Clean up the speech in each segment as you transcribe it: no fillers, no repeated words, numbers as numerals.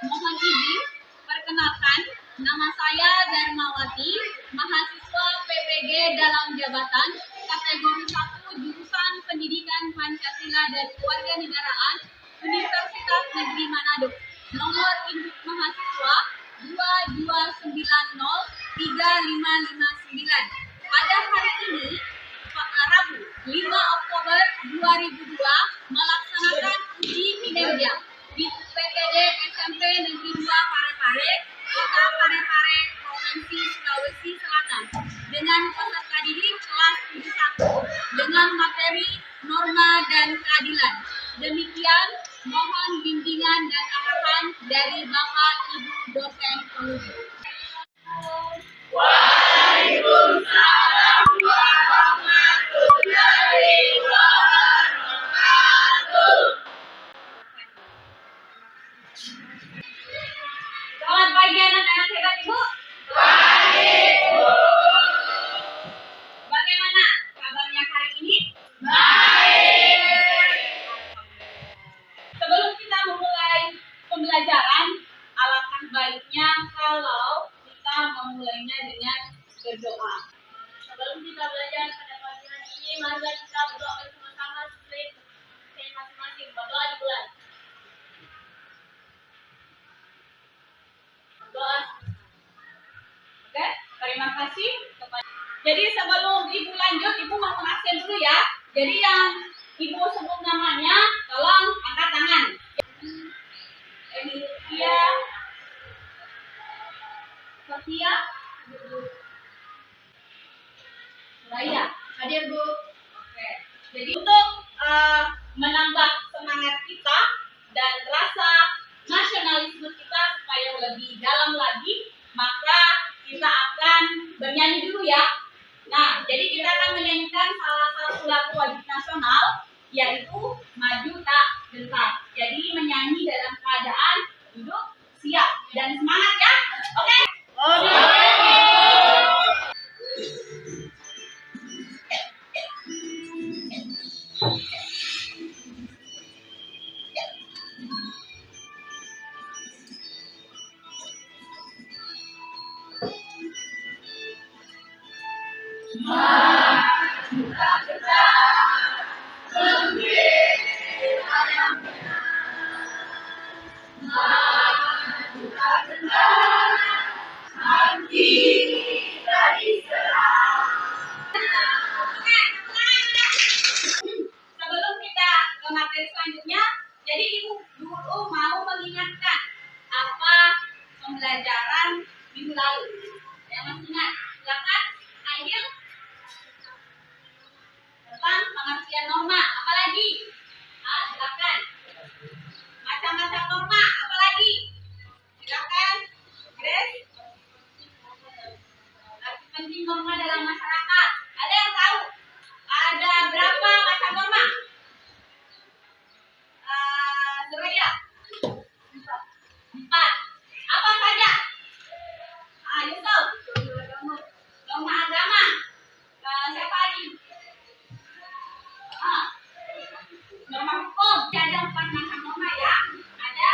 mohon izin perkenalkan, nama saya Darmawati, mahasiswa PPG dalam jabatan kategori 1 jurusan Pendidikan Pancasila dan Kewarganegaraan Universitas Negeri Manado. Nomor induk mahasiswa 22903559. Pada hari ini, Rabu 5 Oktober 2002, melaksanakan uji kinerja di PPD SMP Negeri 2 Parepare, Kota Parepare, Provinsi Sulawesi Selatan, dengan peserta didik kelas 71 dengan materi norma dan keadilan. Demikian, mohon bimbingan dan arahan dari Bapak Ibu dosen penguji. Waalaikumsalam warahmatullahi wabarakatuh. Selamat pagi anak-anak hebat Ibu. Baik, Bu. Bagaimana kabarnya hari ini? Baik. Sebelum kita memulai pembelajaran, alangkah baiknya kalau kita memulainya dengan berdoa. Sebelum kita belajar pada pagi hari ini, mari kita berdoa bersama-sama sesuai masing-masing. Berdoa dimulai. Berdoa. Oke, terima kasih. Jadi sebelum Ibu lanjut, Ibu mau absen dulu ya. Jadi yang Ibu sebut namanya, tolong angkat tangan. Emilia, Sophia, Raya, hadir Bu. Oke. Jadi untuk menambah semangat kita dan rasa nasionalisme kita supaya lebih dalam lagi, maka kita akan bernyanyi dulu ya. Nah, jadi kita akan menyanyikan salah satu lagu wajib nasional, yaitu Maju Tak Gentar. Jadi menyanyi dalam keadaan duduk siap dan semangat ya. Oke? Sebelum kita ke materi selanjutnya, jadi Ibu dulu mau mengingatkan apa pembelajaran minggu lalu. Yang masih ingat, silakan Aidil. Tentang pengertian norma, apalagi? Silakan. Macam-macam norma, apalagi? Silakan. Grace. Arti penting norma dalam masyarakat. Ada yang tahu? Ada berapa macam norma? Suraya? 4. Apa saja? Yusuf. Norma agama. Siapa lagi? Norma hukum. Ada 4 macam norma ya. Ada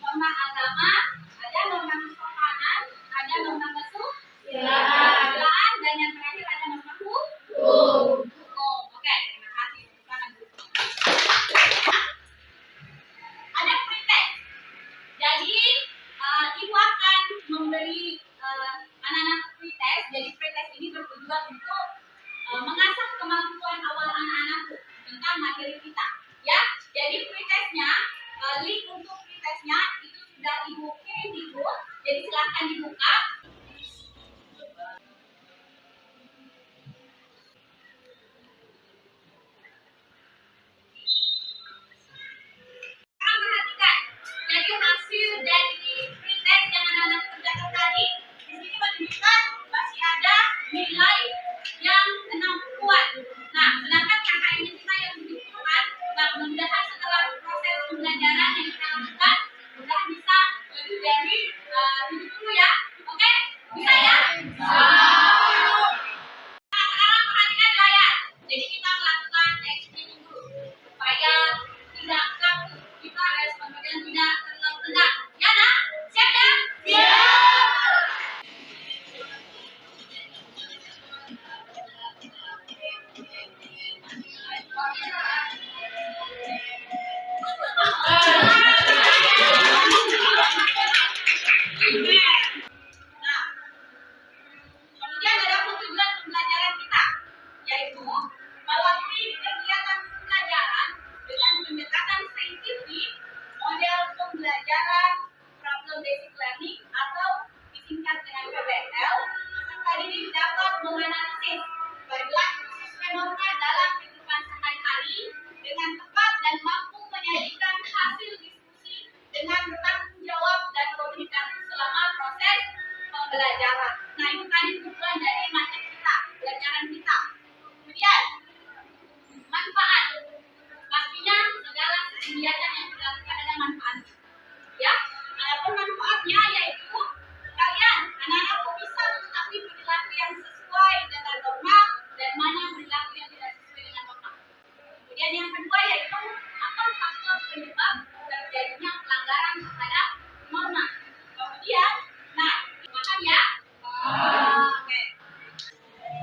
norma agama, ada norma kesopanan, ada norma kesusilaan, dan yang terakhir ada norma hukum. Oke, terima kasih. Ada pretest. Jadi Ibu akan memberi anak-anak pretest. Jadi pretest ini bertujuan untuk mengasah kemampuan awal anak-anak tentang materi kita. Ya, jadi pretestnya, link untuk pretestnya itu sudah Ibu kirim di grup. Jadi silakan dibuka. Perhatikan, jadi hasil dari pretest yang anak-anak kerjakan tadi di sini menunjukkan masih ada nilai yang 60-an. Nah, sedangkan KKM-nya kita yang 70-an. Nah, mudah-mudahan setelah proses pembelajaran yang kita lakukan, sudah bisa lebih dari 70 ya. Oke? Bisa ya? Nah, sekarang perhatikan layar. Jadi kita melakukan explaining dulu supaya tidak kaku, kita respon dan tidak terlalu tenang. yang bertanggung jawab dan komunikatif selama proses pembelajaran. Nah, itu tadi tujuan dari materi kita, pelajaran kita. Kemudian, manfaat. Pastinya segala kegiatan yang dilakukan ada manfaat. Ya, adapun manfaatnya yaitu kalian anak-anakku bisa mengetahui perilaku yang sesuai dengan norma dan mana perilaku yang tidak sesuai dengan norma. Kemudian yang kedua yaitu apa faktor penyebab terjadinya pelanggaran terhadap norma. Kemudian, nah, paham ya? Oke.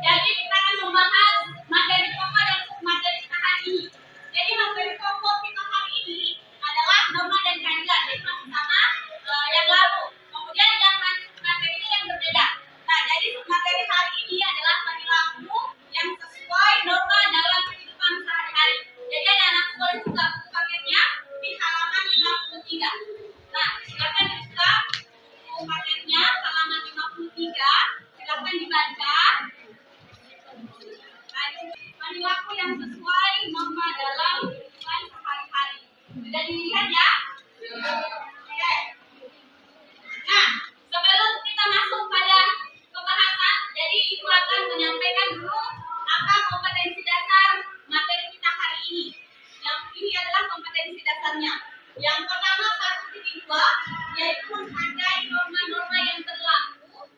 Jadi kita akan membahas materi pokok dan submateri kita hari ini. Jadi materi pokok kita hari ini adalah norma dan keadilan. Jadi masih sama yang lalu. Kemudian yang materinya yang berbeda. Nah, jadi materi hari ini adalah perilaku yang sesuai norma dalam kehidupan sehari-hari. Jadi anak-anak boleh buka buku paketnya di halaman 53. Nah, silakan dibuka buku paketnya halaman 53. Silakan dibaca. Perilaku yang sesuai norma dalam kehidupan sehari-hari. Sudah dilihat ya? Oke. Nah, sebelum kita masuk pada pembahasan, jadi Ibu akan menyampaikan dulu apa kompetensi dasar materi kita hari ini. Yang ini adalah kompetensi dasarnya. Yang pertama 1.2 yaitu menghargai norma-norma yang berlaku.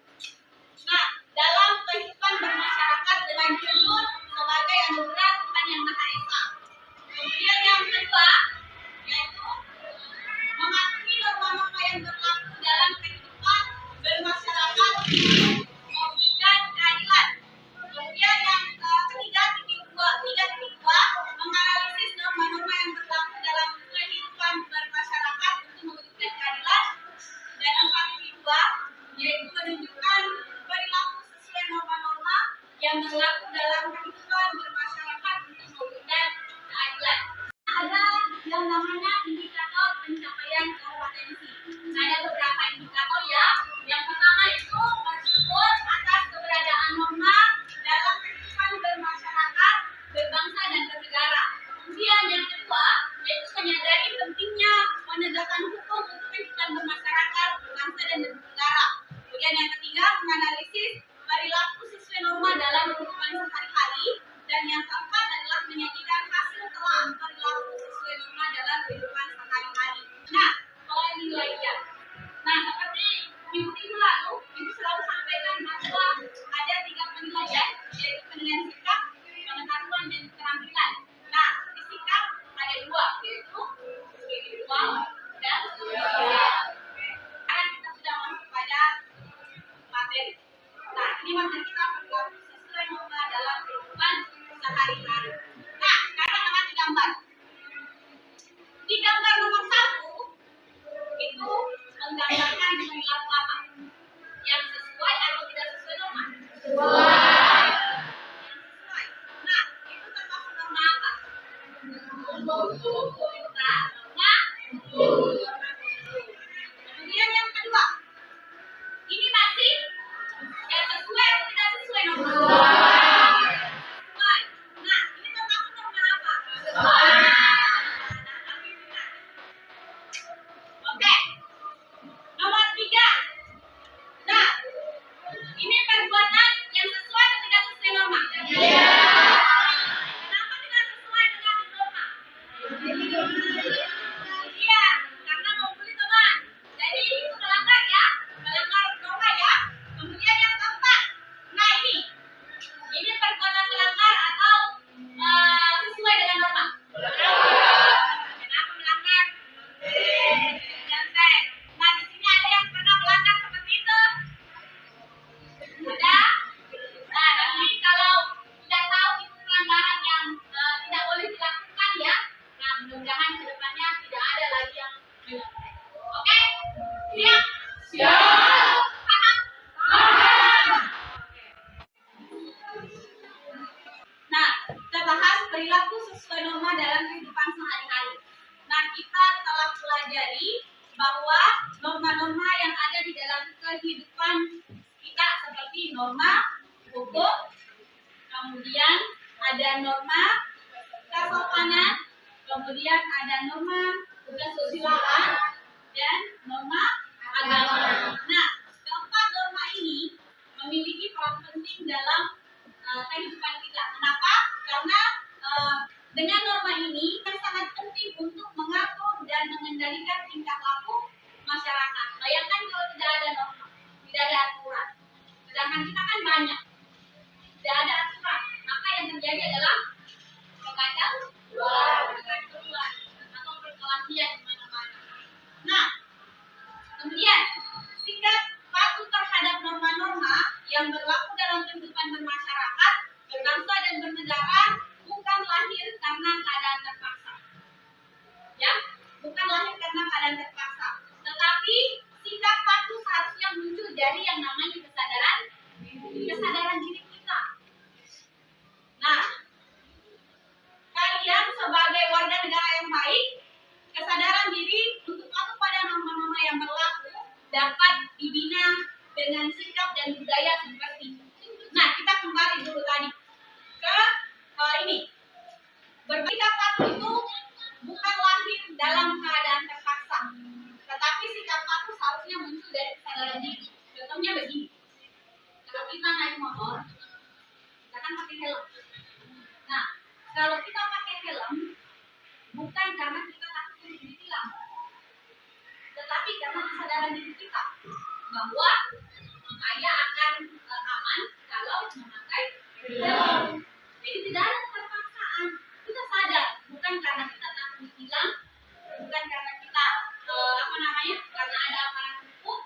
Nah, dalam kehidupan bermasyarakat dengan jujur sebagai anugerah Tuhan Yang Maha Esa. Kemudian yang kedua yaitu mematuhi norma-norma yang berlaku dalam kehidupan bermasyarakat memberikan keadilan. Kemudian yang ketiga titik dua menganalisis norma-norma yang berlaku dalam kehidupan bermasyarakat untuk mewujudkan keadilan. Dan 4.2 yaitu menunjukkan perilaku sesuai norma-norma yang berlaku dalam kehidupan bermasyarakat untuk mewujudkan keadilan. Ada yang namanya indikator pencapaian kompetensi. Nah, ada beberapa indikator ya. Yang pertama itu bersyukur atas keberadaan norma dalam kehidupan bermasyarakat, berbangsa dan bernegara. Kemudian yang kedua yaitu menyadari pentingnya menegakkan hukum untuk kehidupan bermasyarakat, berbangsa dan bernegara. Kemudian yang ketiga menganalisis perilaku sesuai norma dalam kehidupan sehari-hari. Dan yang keempat adalah menyajikan hasil telah perilaku sesuai norma dalam kehidupan sehari-hari. Nah, penilaian. Nah, seperti minggu lalu, Ibu selalu sampaikan bahwa ada 3 penilaian, yaitu penilaian sikap, pengetahuan, dan keterampilan. Nah, di sikap ada 2, yaitu spiritual dan sosial. Sekarang kita sudah masuk pada materi. Nah, ini materi kita perilaku sesuai norma dalam kehidupan sehari-hari. Nah, sekarang akan digambar. Di gambar nomor 1 itu menggambarkan perilaku apa? Yang sesuai atau tidak sesuai norma? Sesuai. Yang sesuai. Nah, itu termasuk norma apa? Norma. Kemudian yang kedua, ini masih yang sesuai atau tidak sesuai norma? Sesuai. Nah, ini termasuk norma apa? Sesuai. Oke. Nomor 3. Nah, ini perbuatan yang sesuai atau tidak sesuai norma? Iya. Kenapa tidak sesuai dengan norma? Iya, karena mau beli teman. Jadi itu melanggar ya, melanggar norma ya. Kemudian yang keempat, nah ini perbuatan melanggar atau sesuai dengan norma? Kenapa melanggar? Jangan. Nah, di sini ada yang pernah melanggar seperti itu? Ada? Nah, nanti kalau sudah tahu itu pelanggaran yang tidak boleh dilakukan ya. Nah, mudah-mudahan ke depannya tidak ada lagi yang melanggar. Oke? Siap? Siap. Paham? Paham. Nah, kita bahas perilaku sesuai norma dalam kehidupan sehari-hari. Nah, kita telah pelajari bahwa norma-norma yang ada di dalam kehidupan kita seperti norma hukum, kemudian ada norma kesopanan, kemudian ada norma kesusilaan, dan Pasangan kita kan banyak, tidak ada aturan, maka yang terjadi adalah kekacauan atau perkelahian di mana-mana. Nah, kemudian sikap patuh terhadap norma-norma yang berlaku dalam kehidupan bermasyarakat, berbangsa dan bernegara bukan lahir karena keadaan terpaksa. Ya, bukan lahir karena keadaan terpaksa, tetapi sikap patuh seharusnya muncul dari yang namanya kesadaran diri kita. Nah, kalian sebagai warga negara yang baik, kesadaran diri untuk patuh pada norma-norma yang berlaku dapat dibina dengan sikap dan budaya seperti itu. Nah, kita kembali dulu tadi ke ini. Bersikap patuh itu bukan lahir dalam keadaan terpaksa, tetapi sikap patuh seharusnya muncul dari kesadaran diri. Contohnya begini, kalau kita naik motor, kita kan pakai helm. Nah, kalau kita pakai helm, bukan karena kita takut untuk ditilang, tetapi karena kesadaran diri kita bahwa saya akan aman kalau memakai helm. Jadi tidak ada keterpaksaan. Kita sadar, bukan karena kita takut ditilang, bukan karena kita karena ada aparat hukum,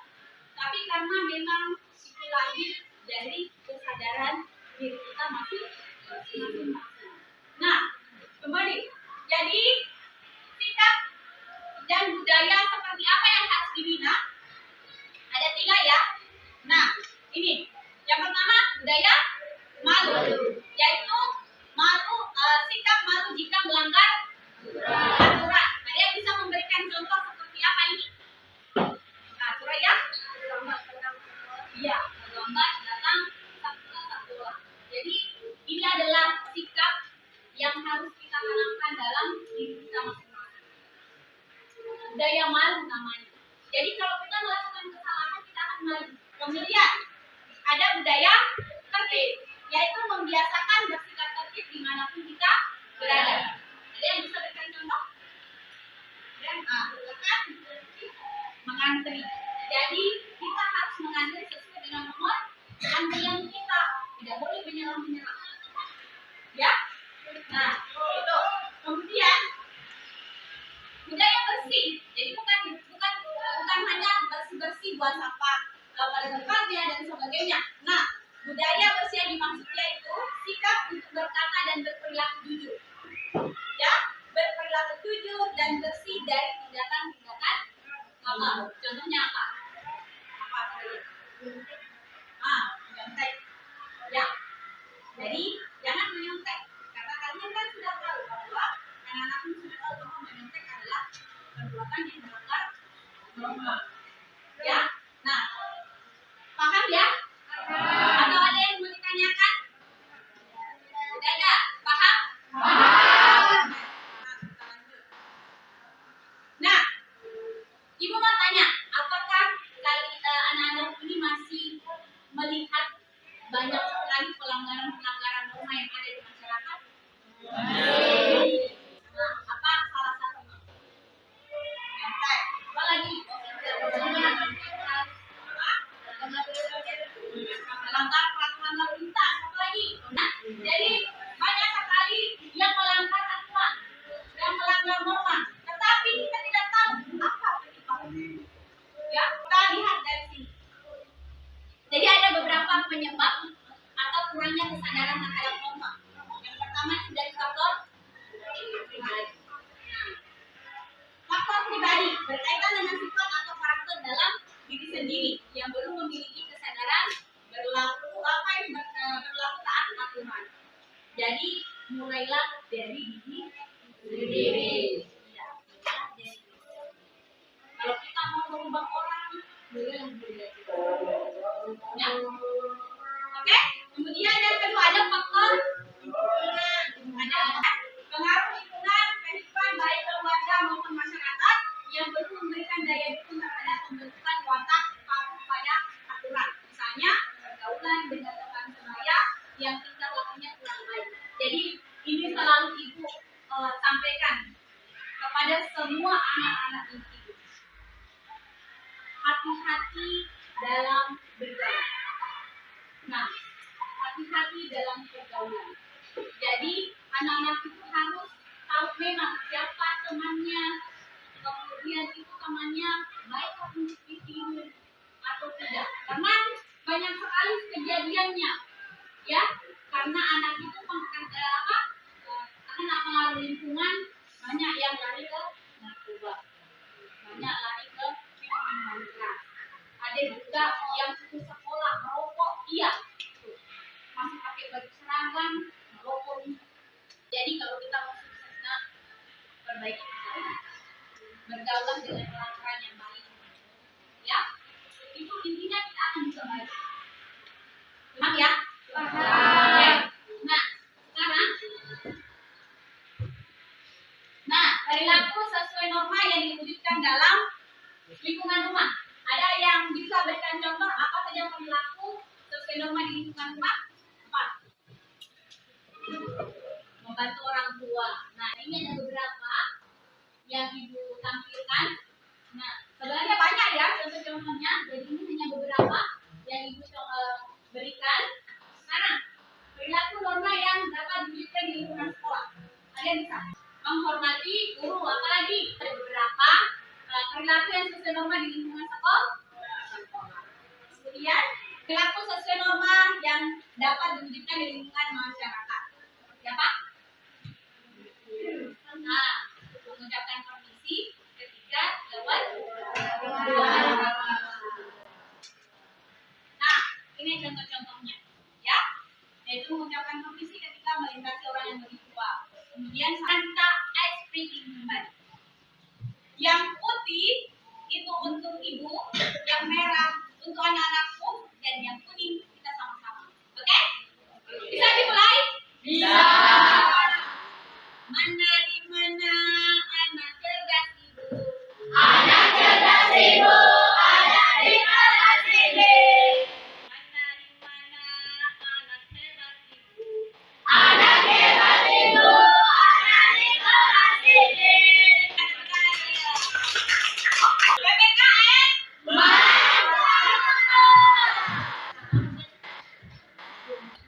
tapi karena memang itu lahir dari kesadaran diri kita masing-masing. Nah, kembali. Jadi sikap dan budaya seperti apa yang harus dibina? Ada 3 ya. Nah, ini yang pertama budaya malu, yaitu sikap malu jika melanggar aturan. Ada yang bisa memberikan contoh seperti apa ini? Nah, Suraya? Iya, gambar datang satu. Jadi ini adalah sikap yang harus kita tanamkan dalam diri kita masing-masing. Budaya malu namanya. Jadi kalau kita melakukan kesalahan kita akan malu. Kemudian ada budaya tertib, yaitu membiasakan bersikap tertib dimanapun kita berada. Ada yang bisa berikan contoh? Silakan mengantri. Jadi kita harus mengantri sesuai dengan nomor antrian kita. Tidak boleh menyerah. Ya. Nah, itu. Kemudian budaya bersih. Jadi bukan hanya bersih buat sampah, pada tempatnya dan sebagainya. Nah, budaya bersih yang dimaksudnya itu sikap untuk berkata dan berperilaku jujur. Ya, berperilaku jujur dan bersih dari tindakan-tindakan halal. Contohnya apa? Apa saja? Menyontek. Ya. Jadi jangan menyontek. Karena kalian kan sudah tahu bahwa anak-anak pun sudah tahu bahwa menyontek adalah perbuatan yang melanggar norma. Ya. Nah, paham ya? Atau ada yang mau ditanyakan? Tidak ada. Paham? Nah, Ibu mau tanya, apakah anak-anak ini masih melihat banyak sekali pelanggaran norma yang ada di masyarakat? Nah, apa salah satunya? Apa lagi? Melanggar peraturan lalu lintas. Apa lagi? Nah, jadi banyak sekali yang melanggar aturan, yang melanggar norma, tetapi kita tidak tahu apa penyebabnya. Ya, kita lihat dari sini. Jadi ada beberapa penyebab atau kurangnya kesadaran terhadap norma. Yang pertama itu dari faktor pribadi. Faktor pribadi berkaitan dengan sifat atau karakter dalam diri sendiri yang belum memiliki kesadaran berlaku taat aturan. Jadi mulailah dari diri sendiri. Ya, kalau kita mau merubah orang, mulailah dari diri. Ya. Oke. Kemudian yang kedua ada faktor lingkungan. Ada pengaruh lingkungan kehidupan baik keluarga maupun masyarakat yang belum memberikan daya dukung terhadap pembentukan watak patuh pada aturan. Misalnya pergaulan dengan teman sebaya yang tingkah lakunya kurang baik. Jadi ini selalu Ibu sampaikan kepada semua anak-anak Ibu. Hati-hati dalam bergaul. juga yang putus sekolah merokok, iya, masih pakai baju seragam, merokok. Jadi kalau kita mau sukses, nah, perbaiki kesalahan, bergaul dengan orang-orang yang baik, ya. Itu intinya kita akan bisa baik. Paham ya? Oke. Nah, sekarang, perilaku sesuai norma yang diwujudkan dalam lingkungan rumah. Ada yang bisa berikan contoh apa saja perilaku sesuai norma di lingkungan rumah? Apa? Membantu orang tua. Nah, ini ada beberapa yang ibu tampilkan. Nah, sebenarnya banyak ya contoh-contohnya. Jadi ini hanya beberapa yang ibu berikan. Sekarang, perilaku norma yang dapat diwujudkan di lingkungan sekolah. Kalian bisa menghormati guru, apalagi ada beberapa perilaku yang sesuai norma di lingkungan sekolah. Kemudian perilaku sesuai norma yang dapat diwujudkan di lingkungan masyarakat. Siapa? Nah, mengucapkan permisi ketika lewat. Nah, ini contoh-contohnya, ya. Yaitu mengucapkan permisi ketika melintasi orang yang lebih tua. Kemudian kita ice breaking kembali. Yang putih itu untuk ibu, yang merah untuk anak-anakku, dan yang kuning kita sama-sama. Oke? Bisa dimulai? Bisa. Mana di mana anak cerdas ibu? Anak cerdas ibu, ada di kelas ini. Mana di mana anak hebat ibu? Anak hebat ibu, ada di kelas ini. PPKN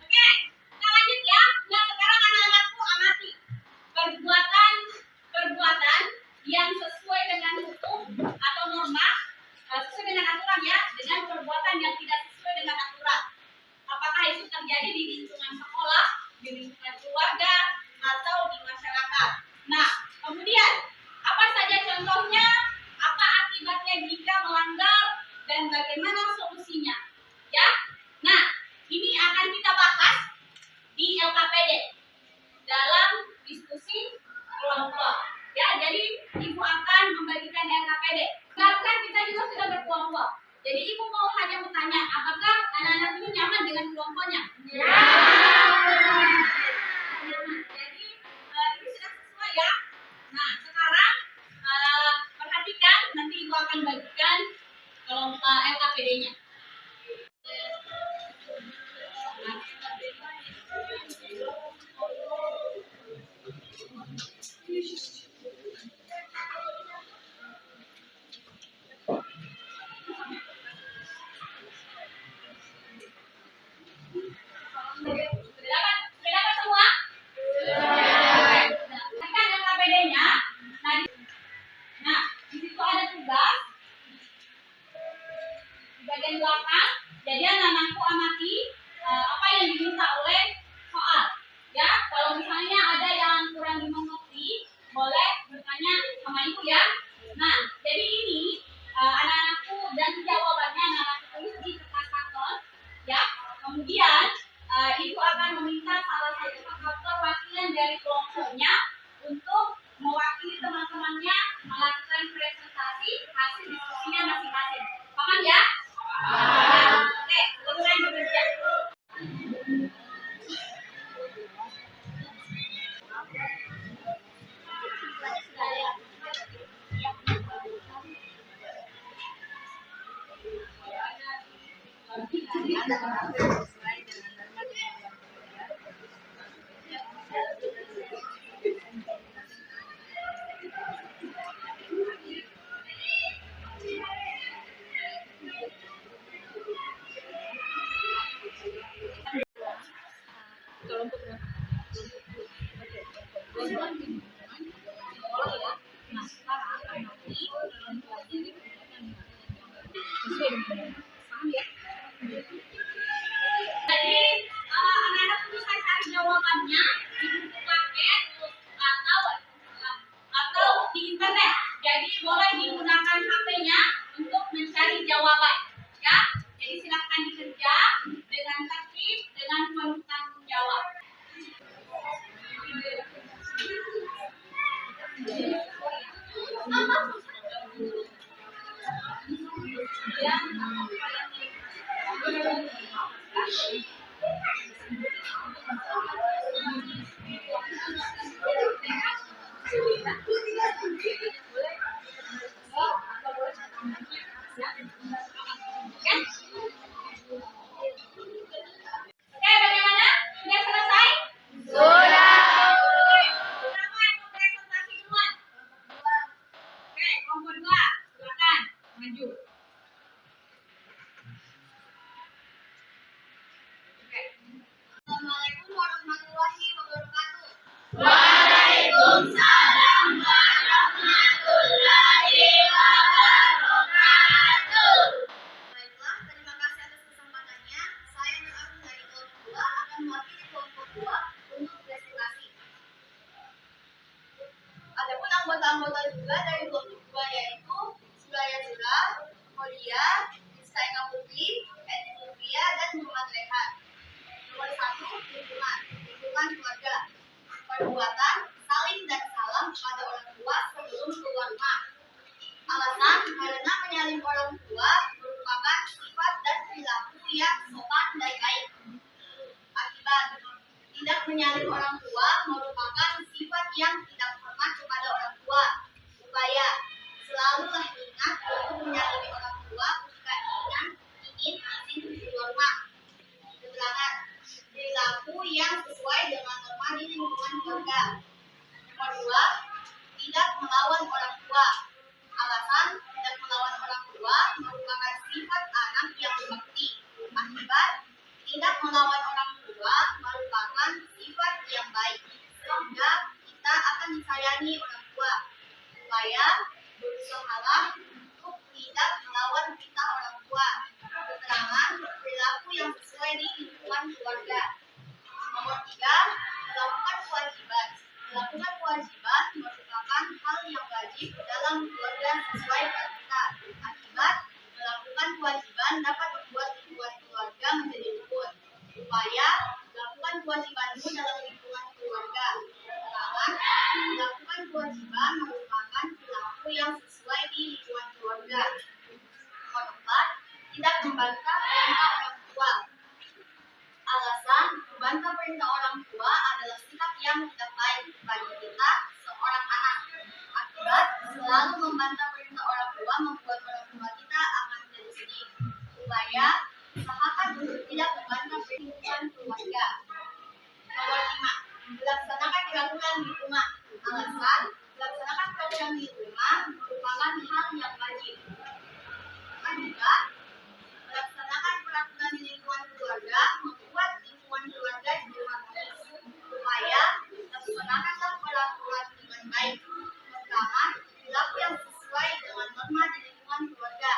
Oke, kita lanjut ya. Nah, sekarang anak-anakku amati perbuatan yang sesuai dengan hukum atau norma, sesuai dengan aturan ya, dengan perbuatan yang tidak sesuai dengan aturan. Apakah itu terjadi di lingkungan sekolah, di lingkungan keluarga, atau di masyarakat? Nah, kemudian apa saja contohnya? Apa akibatnya jika melanggar dan bagaimana solusinya? Ya. Nah, ini akan kita bahas di LKPD dalam diskusi kelompok. Ya, jadi ibu akan membagikan LKPD. Bahkan kita juga sudah berkelompok. Jadi ibu mau hanya bertanya, apakah anak-anak ini nyaman dengan kelompoknya? Ya. Nyaman. Jadi ini sudah sesuai ya. Nah, sekarang perhatikan, nanti ibu akan bagikan kelompok LKPD-nya. Sudah dapat semua? Sudah. Perhatikan LKPD-nya. Nah, di situ ada tugas di bagian belakang. Jadi anak-anakku amati apa yang diminta oleh soal. Ya, kalau misalnya ada yang kurang dimengerti, boleh bertanya sama ibu ya. Nah, jadi ini anak-anakku dan jawabannya anak-anakku tulis di kertas karton. Ya, kemudian ibu akan meminta salah satu perwakilan dari kelompoknya untuk mewakili teman-temannya melakukan presentasi hasil diskusinya masing-masing. Paham ya? Oke, selesai bekerja. Nah, sekarang paham ya? Jadi anak-anak itu saya cari jawabannya di buku paket atau di internet. Jadi boleh digunakan HP-nya untuk mencari jawaban. Ya, yang kalian Oke, bagaimana? Sudah selesai? Siapa yang mau presentasi duluan? Oke, kelompok 2. Silakan maju. Oke. Assalamualaikum warahmatullahi wabarakatuh. Waalaikumsalam warahmatullahi wabarakatuh. Baiklah, terima kasih atas kesempatannya. Saya Nur Arun dari kelompok 2 akan mewakili kelompok 2 untuk presentasi. Adapun anggota-anggota juga dari kelompok 2 yaitu Suraya Zura, Kodia, Rizka Eka Putri, Edi Nurfia, dan Muhammad Rehan. Nomor 1, lingkungan keluarga. Perbuatan saling dan salam pada orang tua sebelum keluar rumah. Alasan karena menyalin orang tua merupakan sifat dan perilaku yang sopan dan baik. Akibat tidak menyalin orang tua merupakan sifat yang tidak hormat kepada orang tua. Upaya selalulah ingat untuk menyalin orang tua jika ingin izin keluar rumah. Keterangan perilaku yang sesuai dengan norma di lingkungan keluarga. Nomor 2, tidak melawan orang tua. Alasan tidak melawan orang tua merupakan sifat anak yang berbakti. Akibat tidak melawan orang tua merupakan sifat yang baik, sehingga kita akan disayangi orang tua. Upaya berusahalah untuk tidak melawan perintah orang tua. Keterangan perilaku yang sesuai di lingkungan keluarga. Nomor 3, melakukan kewajiban. Melakukan kewajiban merupakan hal yang wajib dalam keluarga sesuai perintah. Akibat melakukan kewajiban dapat membuat lingkungan keluarga menjadi rukun. Upaya melakukan kewajibanmu dalam lingkungan keluarga. Keterangan melakukan kewajiban merupakan perilaku yang sesuai di lingkungan keluarga. Nomor 4, tidak membantah perintah orang tua. Alasan membantah perintah orang tua adalah sikap yang tidak baik bagi kita seorang anak. Akibat selalu membantah perintah orang tua membuat orang tua kita akan menjadi sedih. Upaya usahakan untuk tidak membantah perintah keluarga. Nomor 5, melaksanakan peraturan di rumah. Alasan melaksanakan peraturan di rumah merupakan hal yang wajib. Akibat melaksanakan peraturan di lingkungan keluarga membuat lingkungan keluarga jadi harmonis. Upaya laksanakanlah peraturan dengan baik. Pertama, perilaku yang sesuai dengan norma di lingkungan keluarga.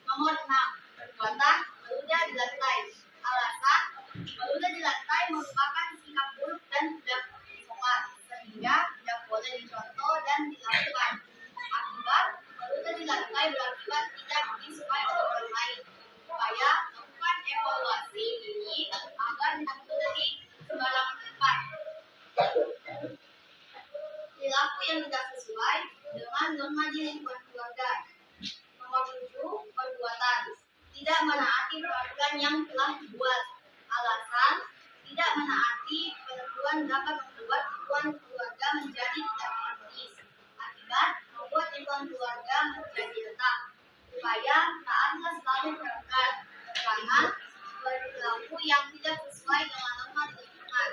Nomor 6, perbuatan meludah di lantai. Alasan meludah di lantai merupakan sikap buruk dan tidak sopan, sehingga tidak boleh dicontoh dan dilakukan. Akibat meludah di lantai berakibat tidak disukai oleh orang lain. Supaya lakukan evaluasi ini agar tidak terjadi sembarangan tempat. Perilaku yang tidak sesuai dengan norma di lingkungan keluarga. Nomor 7, perbuatan tidak menaati peraturan yang telah dibuat. Alasan tidak menaati peraturan dapat membuat lingkungan keluarga menjadi tidak harmonis. Akibat membuat lingkungan keluarga menjadi retak. Upaya taatlah selalu peraturan karena perilaku yang tidak sesuai dengan norma di lingkungan.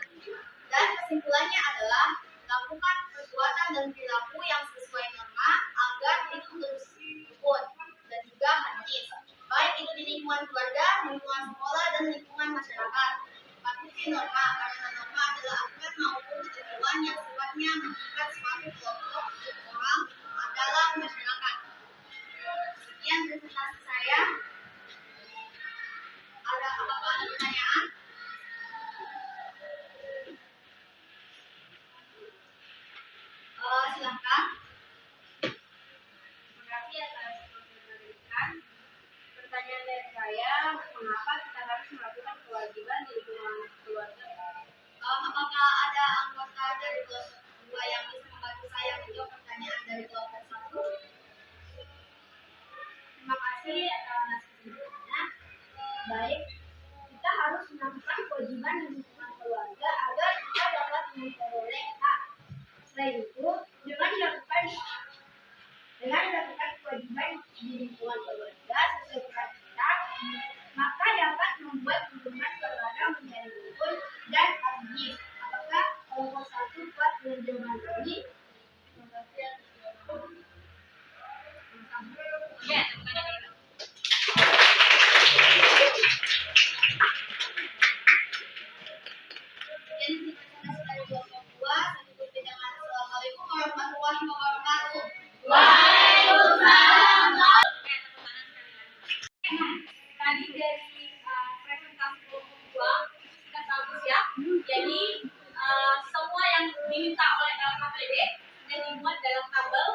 Dan kesimpulannya adalah lakukan perbuatan dan perilaku yang sesuai norma agar itu terus rukun dan juga harmonis, baik itu di lingkungan keluarga, lingkungan sekolah, dan lingkungan masyarakat. Patuhi norma karena norma adalah aturan maupun ketentuan yang sifatnya mengikat suatu kelompok orang dalam masyarakat. Sekian presentasi saya. Apakah ada pertanyaan? Silakan. Terima kasih atas penjelasan. Pertanyaan dari saya, mengapa kita harus melakukan kewajiban di lingkungan keluarga? Apakah ada anggota dari kelompok 2 yang bisa membantu saya menjawab pertanyaan dari kelompok 1? Terima kasih. baik, kita harus melakukan kewajiban di lingkungan keluarga agar kita dapat memperoleh hak. Selain itu, dengan melakukan kewajiban di lingkungan keluarga sesuai peran kita, maka dapat membuat hubungan keluarga menjadi rukun dan harmonis. Apakah kelompok 1 kuat dengan jawaban ini? Ya. Assalamualaikum warahmatullahi wabarakatuh. Waalaikumsalam. Tadi dari presentasi kelompok 2 sudah bagus ya. Jadi semua yang diminta oleh LKPD sudah dibuat dalam tabel,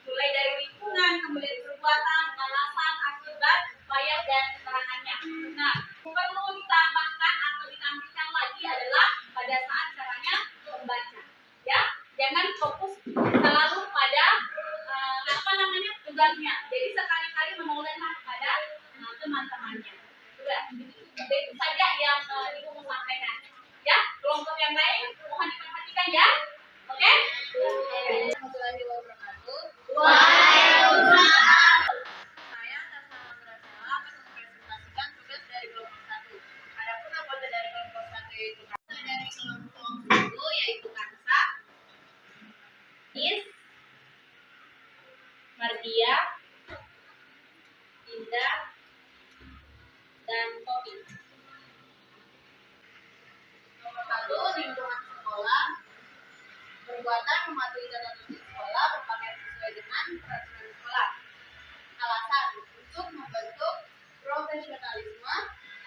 mulai dari lingkungan, kemudian perbuatan, alasan, akibat, upaya dan keterangannya. Nah, perlu ditambahkan atau ditampilkan lagi adalah pada saat caranya membaca. Ya, jangan fokus selalu pada tugasnya. Jadi sekali-kali menulislah kepada teman-temannya. Sudah, itu saja yang Ibu mau sampaikan. Ya, kelompok yang lain mohon diperhatikan ya. Oke? Warahmatullahi wabarakatuh. Waalaikumsalam. Saya Tasma Madrasah akan mempresentasikan tugas dari kelompok 1. Adapun anggota dari kelompok 1 yaitu dari kelompok 1 yaitu Kansa, Is, Mardia, Dinda, dan Kopi. nomor 1 lingkungan sekolah, perbuatan mematuhi tata tertib sekolah berpakaian sesuai dengan peraturan sekolah. Alasan untuk membentuk profesionalisme,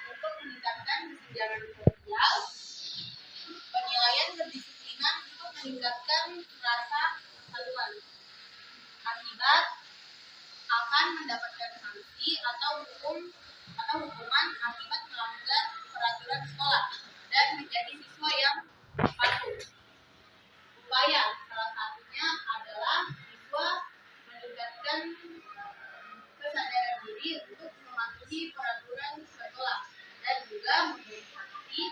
untuk meningkatkan kesenjangan sosial, penilaian kedisiplinan untuk meningkatkan rasa persatuan. Akibat akan mendapatkan sanksi atau hukuman akibat melanggar peraturan sekolah dan menjadi siswa yang patuh. Upaya salah satunya adalah siswa meningkatkan kesadaran diri untuk mematuhi peraturan sekolah dan juga memberi sanksi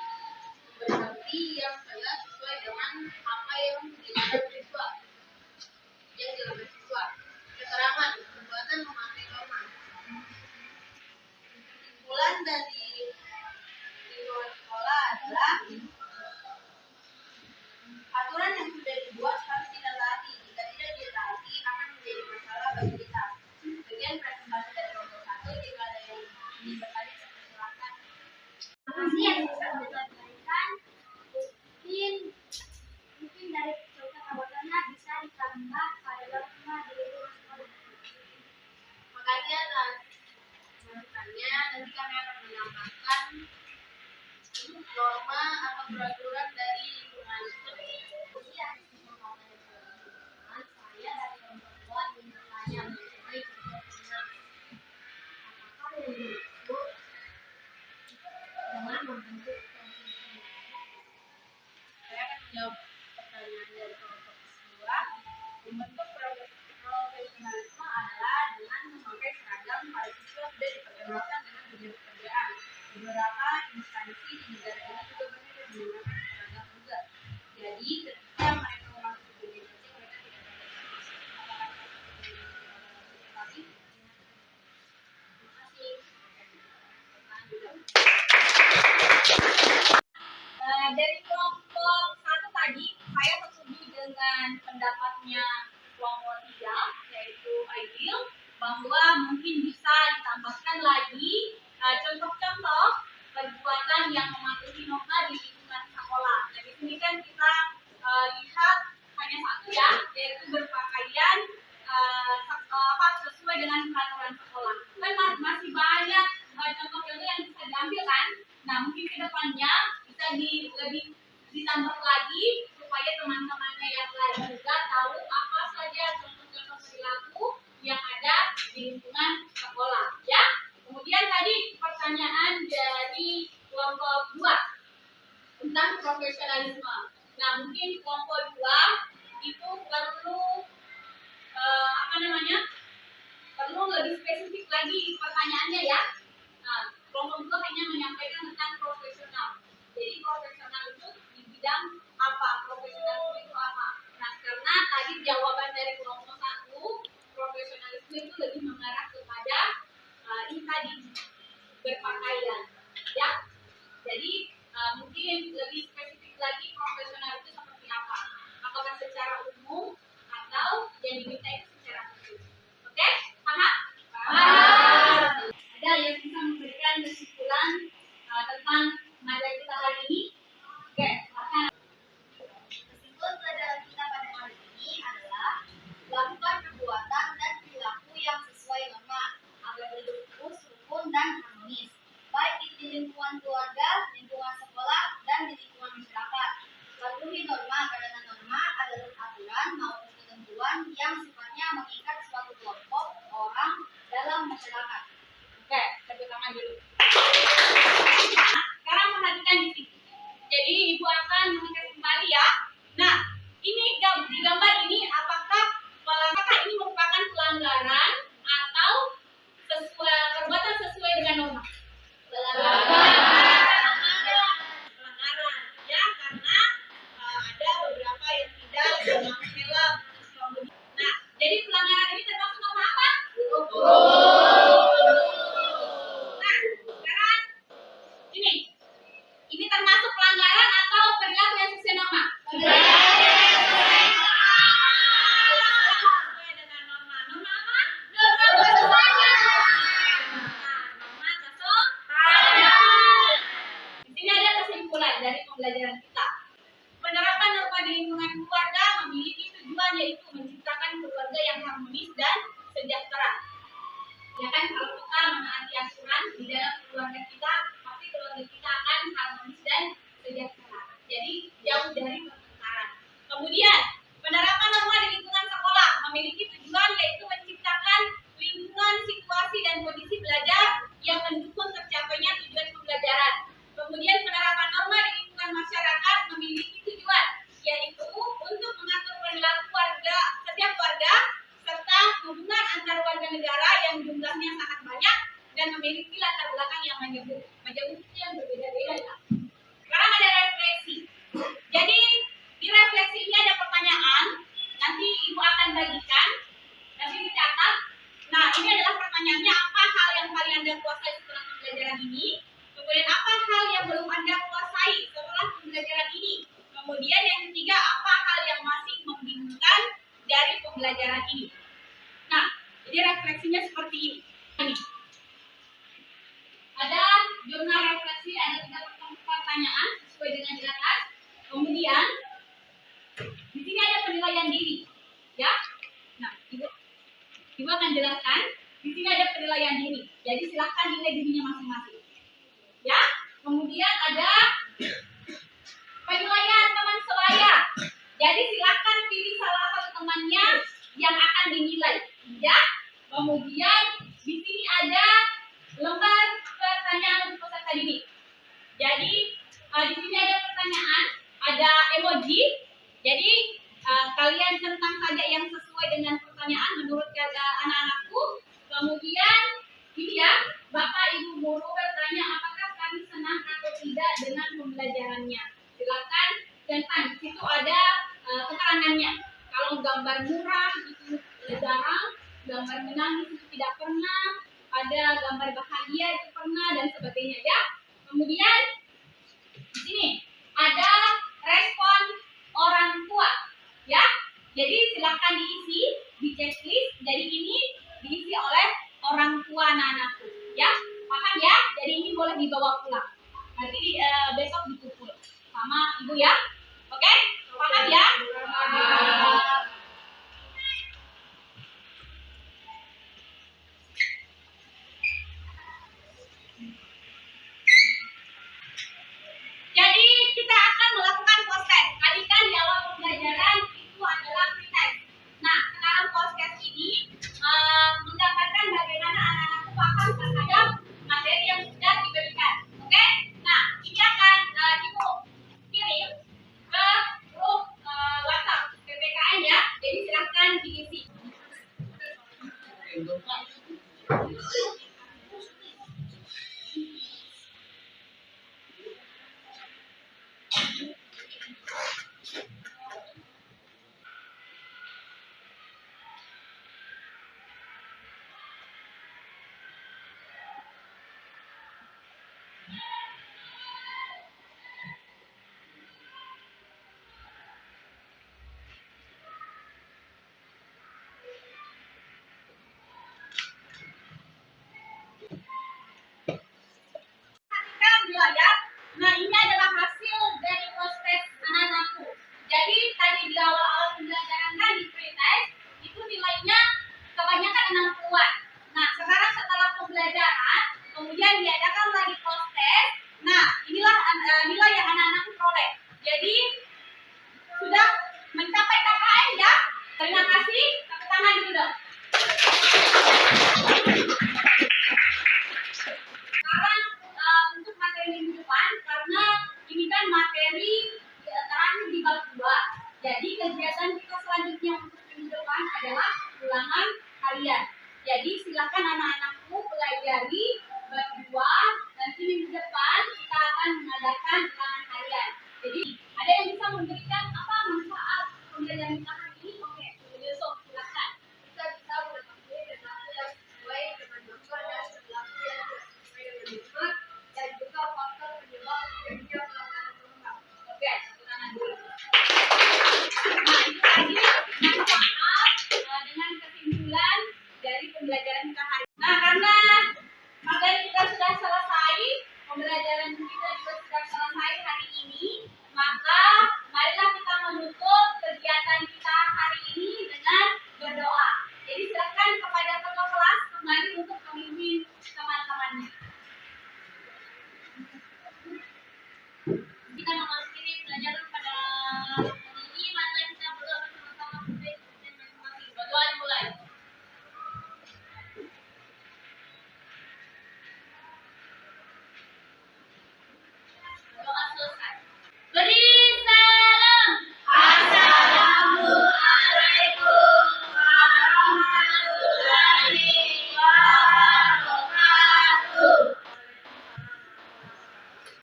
yang jelas sesuai dengan apa yang dilakukan siswa. Keterangan perbuatan mematuhi norma. Kesimpulan dari lingkungan sekolah adalah aturan yang sudah dibuat harus kita taati. Jika tidak ditaati akan menjadi masalah bagi kita. Bagian presentasi dari kelompok 1, jika ada yang ingin bertanya silakan. Terima kasih yang bisa kita berikan. Mungkin dari contoh-contohnya bisa ditambah pada norma di lingkungan sekolah. Terima kasih atas masukannya. Nanti kami akan menambahkan norma atau peraturan dari lingkungan. Saya dari kelompok 2 ingin bertanya mengenai contoh-contohnya. Apakah yang dimaksud dengan membentuk profesionalisme? Saya akan menjawab pertanyaan dari kelompok 2. Membentuk profesionalisme adalah dengan memakai seragam para siswa sudah diperkenalkan dengan dunia pekerjaan. Beberapa instansi di negara ini juga berbeda menggunakan seragam juga. Jadi ketika mereka memasuki dunia kerja, mereka tidak dapat lagi. Terima kasih. Dari kelompok 1 tadi, saya setuju dengan pendapatnya kelompok 3, yaitu Aidil, bahwa mungkin bisa ditambahkan lagi contoh-contoh perbuatan yang mematuhi norma di lingkungan sekolah. Nah, di sini kan kita lihat hanya satu ya, yaitu berpakaian sesuai dengan peraturan sekolah. Kan masih banyak contoh-contoh yang bisa diambil kan. Nah, mungkin ke depannya bisa lebih ditambah lagi supaya teman-temannya yang lain juga tahu apa saja contoh-contoh perilaku yang ada di lingkungan sekolah ya. Kemudian tadi pertanyaan dari kelompok 2 tentang profesionalisme. Nah, mungkin kelompok 2 itu perlu perlu lebih spesifik lagi pertanyaannya ya. Nah, kelompok 2 kayaknya tadi berpakaian, ya. Jadi mungkin lebih spesifik lagi profesional itu seperti apa? Apakah secara umum atau yang diminta itu secara khusus? Oke, paham? Paham. Ada yang bisa memberikan kesimpulan tentang materi kita hari ini? Oke, silakan. Kesimpulan pelajaran kita pada hari ini adalah lakukan perbuatan dan perilaku yang sesuai norma agar hidup terus rukun dan harmonis, baik di lingkungan keluarga, lingkungan sekolah, dan di lingkungan masyarakat. Patuhi norma karena norma adalah aturan maupun ketentuan yang sifatnya mengikat suatu kelompok orang dalam masyarakat. Oke, tepuk tangan dulu. Sekarang perhatikan di sini. Jadi ibu akan mengingat kembali ya. Nah, ini di gambar ini apakah ini merupakan pelanggaran atau perbuatan sesuai dengan norma? Pelanggaran, ya, karena ada beberapa yang tidak memakai helm. Nah, jadi pelanggaran ini termasuk norma apa? Nah, sekarang ini termasuk pelanggaran atau perilaku yang sesuai norma? Sesuai dengan norma. Norma apa? Norma kesopanan. Di sini ada kesimpulan dari pembelajaran kita. Penerapan norma di lingkungan keluarga memiliki tujuan yaitu menciptakan keluarga yang harmonis dan sejahtera. Ya kan, kalau kita menaati aturan di dalam keluarga kita, pasti keluarga kita akan harmonis dan sejahtera. Jadi jauh dari pertengkaran. Kemudian penerapan norma di lingkungan sekolah memiliki tujuan yaitu menciptakan lingkungan, situasi, dan kondisi belajar yang mendukung tercapainya tujuan pembelajaran. Kemudian penerapan norma di lingkungan masyarakat memiliki tujuan yaitu untuk mengatur perilaku setiap warga serta hubungan antar warga negara yang jumlahnya sangat banyak dan memiliki latar belakang yang majemuk yang berbeda-beda. Sekarang ada refleksi. Jadi di refleksi ini ada pertanyaan. Nanti ibu akan bagikan. Nanti dicatat. Nah, ini adalah pertanyaannya, apa hal yang paling Anda kuasai setelah pembelajaran ini? Kemudian apa hal yang belum Anda kuasai setelah pembelajaran ini? Kemudian yang ketiga, apa hal yang masih membingungkan dari pembelajaran ini? Nah, jadi refleksinya seperti ini. Ada jurnal refleksi, ada 3 pertanyaan sesuai dengan di atas. Kemudian di sini ada penilaian diri, ya. Nah, ibu akan jelaskan. Di sini ada penilaian diri. Jadi silakan nilai dirinya masing-masing, ya. Kemudian ada penilaian teman sebaya. Jadi silakan pilih salah satu temannya yang akan dinilai, ya. Kemudian di sini ada lembar pertanyaan untuk peserta didik. Jadi di sini ada pertanyaan, ada emoji. Jadi kalian tentang saja yang sesuai dengan pertanyaan menurut anak-anakku. Kemudian ini ya, Bapak Ibu guru bertanya apakah kami senang atau tidak dengan pembelajarannya. Silakan centang. Di situ ada keterangannya. Kalau gambar murah itu jarang, gambar menangis itu tidak pernah, ada gambar bahagia itu pernah, dan sebagainya, ya. Kemudian di sini ada respon orang tua, ya. Jadi silakan diisi di checklist. Jadi ini diisi oleh orang tua anak-anakku, ya. Paham ya? Jadi ini boleh dibawa pulang. Nanti besok dikumpul sama ibu, ya. Oke? Paham ya?